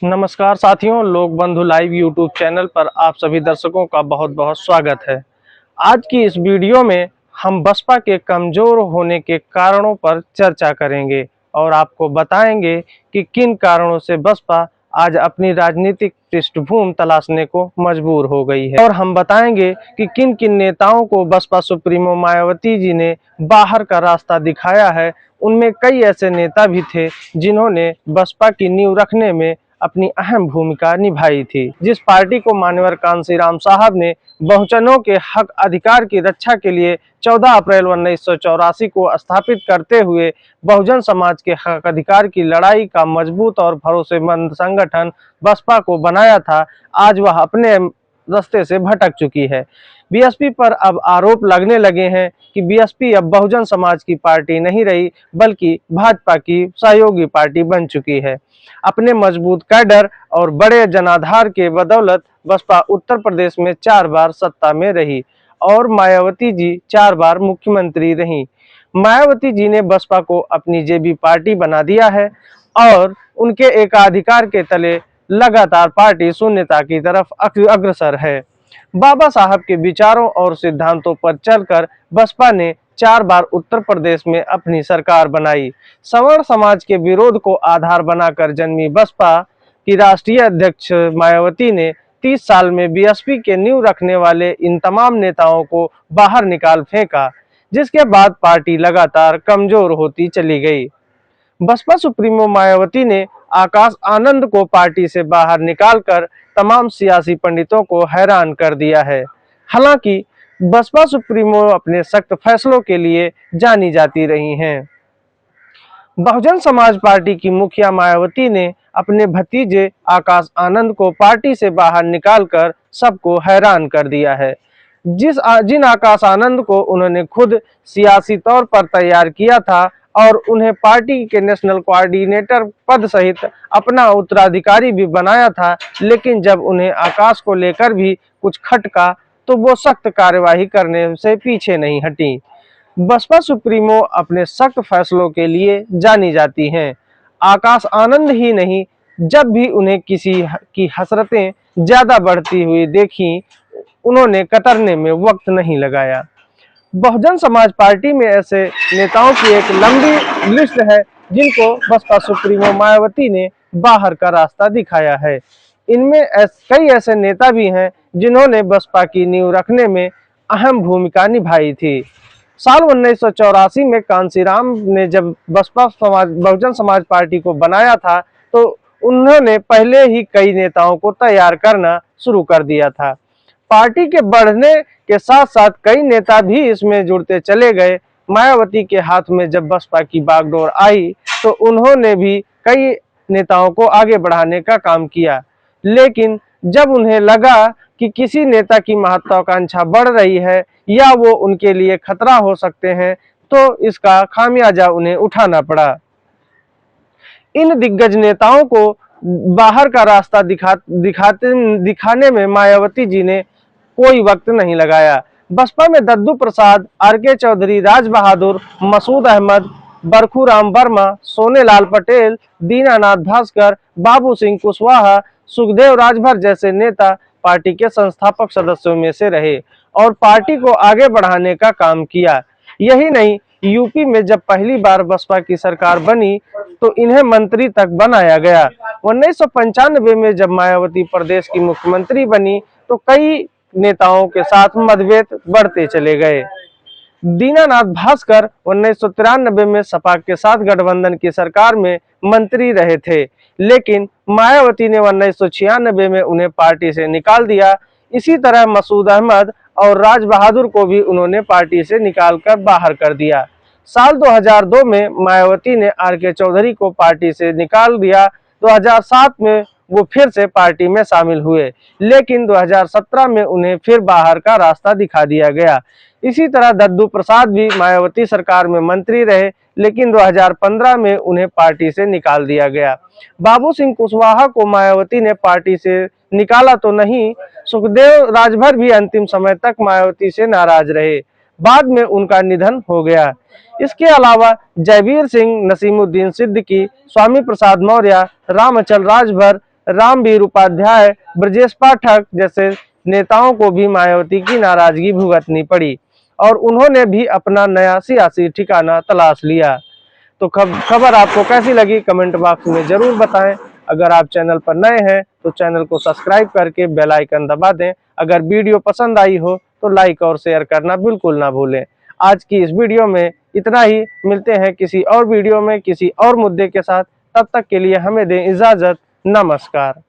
नमस्कार साथियों, लोक बंधु लाइव यूट्यूब चैनल पर आप सभी दर्शकों का बहुत बहुत स्वागत है। आज की इस वीडियो में हम बसपा के कमजोर होने के कारणों पर चर्चा करेंगे और आपको बताएंगे कि किन कारणों से बसपा आज अपनी राजनीतिक पृष्ठभूमि तलाशने को मजबूर हो गई है। और हम बताएंगे कि किन किन नेताओं को बसपा सुप्रीमो मायावती जी ने बाहर का रास्ता दिखाया है। उनमें कई ऐसे नेता भी थे जिन्होंने बसपा की नींव रखने में अपनी अहम भूमिका निभाई थी। जिस पार्टी को मान्यवर कांशीराम साहब ने बहुजनों के हक अधिकार की रक्षा के लिए 14 अप्रैल 1984 को स्थापित करते हुए बहुजन समाज के हक अधिकार की लड़ाई का मजबूत और भरोसेमंद संगठन बसपा को बनाया था, आज वह अपने रास्ते से भटक चुकी है। बीएसपी पर अब आरोप लगने लगे हैं कि बीएसपी अब बहुजन समाज की पार्टी नहीं रही बल्कि भाजपा की सहयोगी पार्टी बन चुकी है। अपने मजबूत कैडर और बड़े जनाधार के बदौलत बसपा उत्तर प्रदेश में 4 बार सत्ता में रही और मायावती जी 4 बार मुख्यमंत्री रहीं। मायावती जी ने बसपा को अपनी जेबी पार्टी बना दिया है और उनके एकाधिकार के तले लगातार पार्टी शून्यता की तरफ अग्रसर है। बाबा साहब के विचारों और सिद्धांतों पर चलकर बसपा ने 4 बार उत्तर प्रदेश में अपनी सरकार बनाई। सवर्ण समाज के विरोध को आधार बनाकर जन्मी बसपा की राष्ट्रीय अध्यक्ष मायावती ने 30 साल में बीएसपी के नींव रखने वाले इन तमाम नेताओं को बाहर निकाल फेंका, जिसके बाद पार्टी लगातार कमजोर होती चली गई। बसपा सुप्रीमो मायावती ने आकाश आनंद को पार्टी से बाहर निकालकर तमाम सियासी पंडितों को हैरान कर दिया है। हालांकि बसपा सुप्रीमो अपने सख्त फैसलों के लिए जानी जाती रही हैं। बहुजन समाज पार्टी की मुखिया मायावती ने अपने भतीजे आकाश आनंद को पार्टी से बाहर निकालकर सबको हैरान कर दिया है। जिन आकाश आनंद को उन्होंने खुद सियासी तौर पर तैयार किया था और उन्हें पार्टी के नेशनल कोऑर्डिनेटर पद सहित अपना उत्तराधिकारी भी बनाया था, लेकिन जब उन्हें आकाश को लेकर भी कुछ खटका तो वो सख्त कार्यवाही करने से पीछे नहीं हटी। बसपा सुप्रीमो अपने सख्त फैसलों के लिए जानी जाती हैं। आकाश आनंद ही नहीं, जब भी उन्हें किसी की हसरतें ज्यादा बढ़ती हुई देखी, उन्होंने कतरने में वक्त नहीं लगाया। बहुजन समाज पार्टी में ऐसे नेताओं की एक लंबी लिस्ट है जिनको बसपा सुप्रीमो मायावती ने बाहर का रास्ता दिखाया है। इनमें कई ऐसे नेता भी हैं जिन्होंने बसपा की नींव रखने में अहम भूमिका निभाई थी। साल 1984 में कांशीराम ने जब बसपा बहुजन समाज पार्टी को बनाया था तो उन्होंने पहले ही कई नेताओं को तैयार करना शुरू कर दिया था। पार्टी के बढ़ने के साथ साथ कई नेता भी इसमें जुड़ते चले गए। मायावती के हाथ में जब बसपा की बागडोर आई तो उन्होंने भी कई नेताओं को आगे बढ़ाने का काम किया, लेकिन जब उन्हें लगा कि किसी नेता की महत्वाकांक्षा बढ़ रही है या वो उनके लिए खतरा हो सकते हैं तो इसका खामियाजा उन्हें उठाना पड़ा। इन दिग्गज नेताओं को बाहर का रास्ता दिखाने में मायावती जी ने कोई वक्त नहीं लगाया। बसपा में दद्दू प्रसाद, आर.के. चौधरी, राज बहादुर, मसूद अहमद, बरखूराम वर्मा, सोनेलाल पटेल, दीनानाथ भास्कर, बाबू सिंह कुशवाहा, सुखदेव राजभर जैसे नेता पार्टी के संस्थापक सदस्यों में से रहे और पार्टी को आगे बढ़ाने का काम किया। यही नहीं, यूपी में जब पहली बार बसपा की सरकार बनी तो इन्हें मंत्री तक बनाया गया। 1995 में जब मायावती प्रदेश की मुख्यमंत्री बनी तो कई नेताओं के साथ मतभेद बढ़ते चले गए। दीनानाथ भास्कर 1993 में सपा के साथ गठबंधन की सरकार में मंत्री रहे थे, लेकिन मायावती ने 1996 में उन्हें पार्टी से निकाल दिया। इसी तरह मसूद अहमद और राज बहादुर को भी उन्होंने पार्टी से निकालकर बाहर कर दिया। साल 2002 में मायावती ने आर.के. चौधरी को पार्टी से निकाल दिया। 2007 में वो फिर से पार्टी में शामिल हुए, लेकिन 2017 में उन्हें फिर बाहर का रास्ता दिखा दिया गया। इसी तरह दद्दू प्रसाद भी मायावती सरकार में मंत्री रहे, लेकिन 2015 में उन्हें पार्टी से निकाल दिया गया। बाबू सिंह कुशवाहा को मायावती ने पार्टी से निकाला तो नहीं, सुखदेव राजभर भी अंतिम समय तक मायावती से नाराज रहे। बाद में उनका निधन हो गया। इसके अलावा जयवीर सिंह, नसीमुद्दीन सिद्दीकी, स्वामी प्रसाद मौर्य, रामअचल राजभर रामवीर उपाध्याय, ब्रजेश पाठक जैसे नेताओं को भी मायावती की नाराजगी भुगतनी पड़ी और उन्होंने भी अपना नया सियासी ठिकाना तलाश लिया। तो खबर आपको कैसी लगी कमेंट बॉक्स में जरूर बताएं। अगर आप चैनल पर नए हैं तो चैनल को सब्सक्राइब करके बेल आइकन दबा दें। अगर वीडियो पसंद आई हो तो लाइक और शेयर करना बिल्कुल ना भूलें। आज की इस वीडियो में इतना ही। मिलते हैं किसी और वीडियो में किसी और मुद्दे के साथ। तब तक के लिए हमें दें इजाजत। नमस्कार।